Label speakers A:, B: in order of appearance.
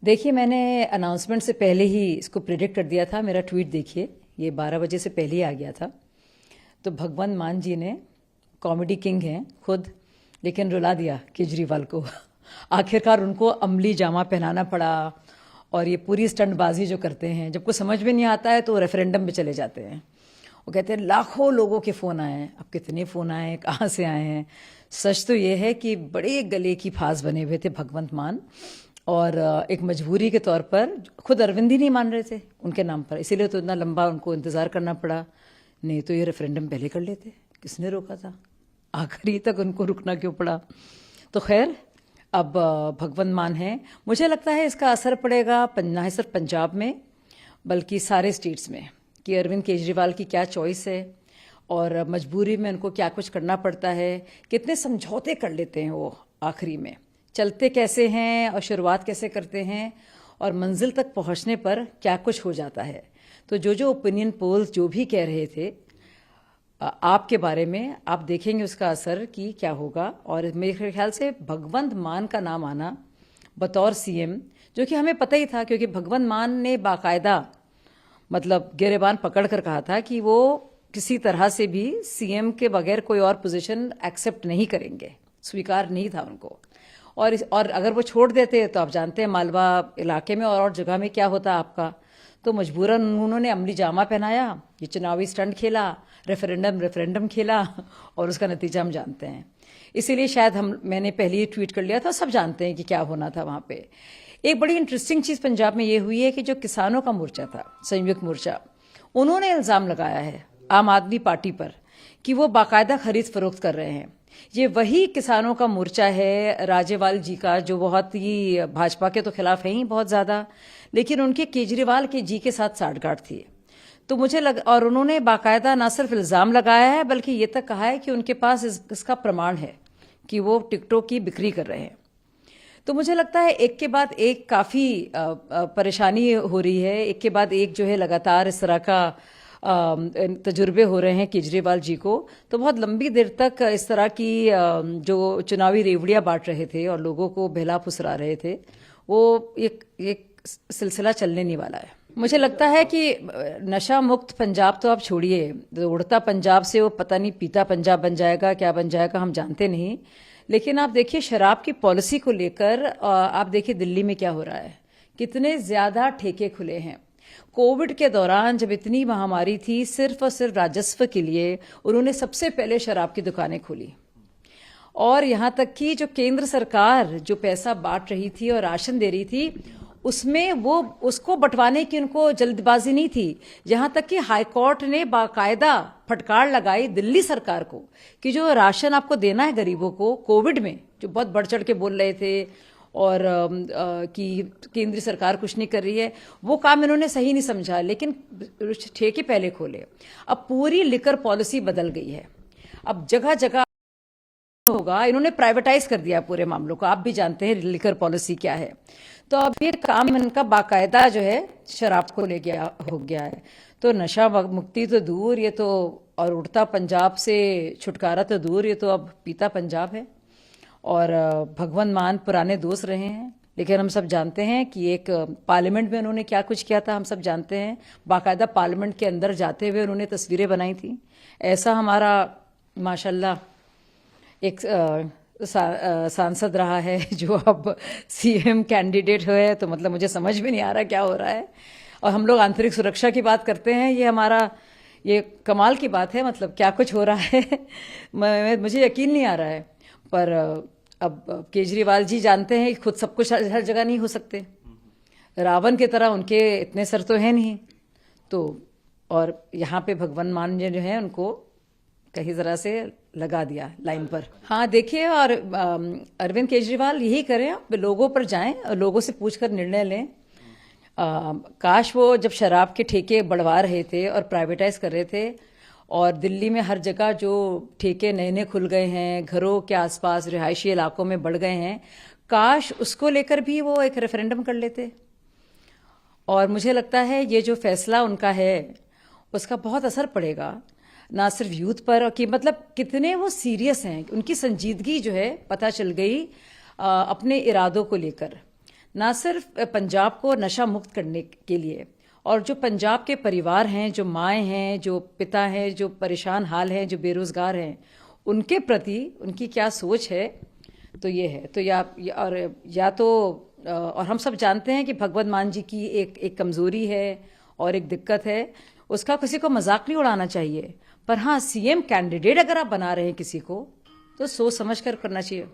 A: देखिए, मैंने अनाउंसमेंट से पहले ही इसको प्रिडिक्ट कर दिया था। मेरा ट्वीट देखिए, ये 12 बजे से पहले ही आ गया था। तो भगवंत मान जी ने, कॉमेडी किंग हैं खुद, लेकिन रुला दिया केजरीवाल को। आखिरकार उनको अमली जामा पहनाना पड़ा। और ये पूरी स्टंटबाजी जो करते हैं, जब कुछ समझ में नहीं आता है तो वो रेफरेंडम में चले जाते हैं। वो कहते हैं लाखों लोगों के फ़ोन आए हैं। अब कितने फ़ोन आए हैं, कहाँ से आए हैं? सच तो ये है कि बड़े गले की फांस बने हुए थे भगवंत मान। और एक मजबूरी के तौर पर खुद अरविंद ही नहीं मान रहे थे उनके नाम पर, इसीलिए तो इतना लंबा उनको इंतज़ार करना पड़ा। नहीं तो ये रेफरेंडम पहले कर लेते, किसने रोका था? आखिरी तक उनको रुकना क्यों पड़ा? तो खैर, अब भगवंत मान है। मुझे लगता है इसका असर पड़ेगा ना सिर्फ पंजाब में बल्कि सारे स्टेट्स में, कि अरविंद केजरीवाल की क्या चॉइस है और मजबूरी में उनको क्या कुछ करना पड़ता है। कितने समझौते कर लेते हैं वो आखिरी में, चलते कैसे हैं और शुरुआत कैसे करते हैं और मंजिल तक पहुंचने पर क्या कुछ हो जाता है। तो जो ओपिनियन पोल्स जो भी कह रहे थे आपके बारे में, आप देखेंगे उसका असर कि क्या होगा। और मेरे ख्याल से भगवंत मान का नाम आना बतौर सीएम, जो कि हमें पता ही था, क्योंकि भगवंत मान ने बाकायदा मतलब गिरेबान पकड़ कर कहा था कि वो किसी तरह से भी सीएम के बगैर कोई और पोजीशन एक्सेप्ट नहीं करेंगे, स्वीकार नहीं था उनको। और अगर वो छोड़ देते तो आप जानते हैं मालवा इलाके में और जगह में क्या होता आपका। तो मजबूरन उन्होंने अमली जामा पहनाया, ये चुनावी स्टंट खेला, रेफरेंडम खेला, और उसका नतीजा हम जानते हैं। इसीलिए शायद मैंने पहले ही ट्वीट कर लिया था, सब जानते हैं कि क्या होना था वहाँ पे। एक बड़ी इंटरेस्टिंग चीज़ पंजाब में ये हुई है कि जो किसानों का मोर्चा था, संयुक्त मोर्चा, उन्होंने इल्ज़ाम लगाया है आम आदमी पार्टी पर कि वो बाकायदा खरीद फरोख्त कर रहे हैं। ये वही किसानों का मोर्चा है राजेवाल जी का, जो बहुत ही भाजपा के तो खिलाफ है ही बहुत ज़्यादा, लेकिन उनके केजरीवाल के जी के साथ साठगांठ थी। तो मुझे और उन्होंने बाकायदा ना सिर्फ इल्ज़ाम लगाया है बल्कि ये तक कहा है कि उनके पास इसका प्रमाण है कि वो टिकटों की बिक्री कर रहे हैं। तो मुझे लगता है एक के बाद एक काफ़ी परेशानी हो रही है, एक के बाद एक जो है लगातार इस तरह का तजुर्बे हो रहे हैं केजरीवाल जी को। तो बहुत लंबी देर तक इस तरह की जो चुनावी रेवड़ियां बांट रहे थे और लोगों को बहला फुसरा रहे थे, वो एक सिलसिला चलने नहीं वाला है। मुझे लगता है कि नशा मुक्त पंजाब तो आप छोड़िए, उड़ता पंजाब से वो पता नहीं पीता पंजाब बन जाएगा, क्या बन जाएगा हम जानते नहीं। लेकिन आप देखिए शराब की पॉलिसी को लेकर, आप देखिए दिल्ली में क्या हो रहा है, कितने ज्यादा ठेके खुले हैं। कोविड के दौरान जब इतनी महामारी थी, सिर्फ और सिर्फ राजस्व के लिए उन्होंने सबसे पहले शराब की दुकानें खोली। और यहाँ तक कि जो केंद्र सरकार जो पैसा बांट रही थी और राशन दे रही थी, उसमें वो उसको बंटवाने की उनको जल्दबाजी नहीं थी। यहाँ तक कि हाईकोर्ट ने बाकायदा फटकार लगाई दिल्ली सरकार को कि जो राशन आपको देना है गरीबों को कोविड में, जो बहुत बढ़ चढ़ के बोल रहे थे और कि केंद्र सरकार कुछ नहीं कर रही है, वो काम इन्होंने सही नहीं समझा, लेकिन ठेके पहले खोले। अब पूरी लिकर पॉलिसी बदल गई है, अब जगह जगह होगा, इन्होंने प्राइवेटाइज कर दिया पूरे मामलों को। आप भी जानते हैं लिकर पॉलिसी क्या है। तो अब ये काम इनका बाकायदा जो है शराब को ले गया हो गया है। तो नशा मुक्ति तो दूर, ये तो, और उड़ता पंजाब से छुटकारा तो दूर, ये तो अब पीता पंजाब है। और भगवंत मान पुराने दोस्त रहे हैं, लेकिन हम सब जानते हैं कि एक पार्लियामेंट में उन्होंने क्या कुछ किया था, हम सब जानते हैं। बाकायदा पार्लियामेंट के अंदर जाते हुए उन्होंने तस्वीरें बनाई थी। ऐसा हमारा माशाल्लाह एक सांसद रहा है जो अब सीएम कैंडिडेट है। तो मतलब मुझे समझ में नहीं आ रहा क्या हो रहा है। और हम लोग आंतरिक सुरक्षा की बात करते हैं, ये हमारा, ये कमाल की बात है, मतलब क्या कुछ हो रहा है। मुझे यकीन नहीं आ रहा है। पर अब केजरीवाल जी जानते हैं कि खुद सब कुछ हर जगह नहीं हो सकते, रावण की तरह उनके इतने सर तो है नहीं। तो और यहाँ पे भगवंत मान जो है उनको कहीं जरा से लगा दिया लाइन पर। हाँ देखिए, और अरविंद केजरीवाल यही करें, लोगों पर जाएं और लोगों से पूछकर निर्णय लें। काश वो जब शराब के ठेके बढ़वा रहे थे और प्राइवेटाइज कर रहे थे, और दिल्ली में हर जगह जो ठेके नए नए खुल गए हैं, घरों के आसपास रिहायशी इलाकों में बढ़ गए हैं, काश उसको लेकर भी वो एक रेफरेंडम कर लेते। और मुझे लगता है ये जो फैसला उनका है उसका बहुत असर पड़ेगा, ना सिर्फ यूथ पर, कि मतलब कितने वो सीरियस हैं, उनकी संजीदगी जो है पता चल गई अपने इरादों को लेकर। ना सिर्फ पंजाब को नशा मुक्त करने के लिए, और जो पंजाब के परिवार हैं, जो माएँ हैं, जो पिता हैं, जो परेशान हाल हैं, जो बेरोज़गार हैं, उनके प्रति उनकी क्या सोच है, तो ये है। तो और हम सब जानते हैं कि भगवत मान जी की एक कमज़ोरी है और एक दिक्कत है, उसका किसी को मजाक नहीं उड़ाना चाहिए। पर हाँ, सीएम कैंडिडेट अगर आप बना रहे हैं किसी को, तो सोच समझ कर करना चाहिए।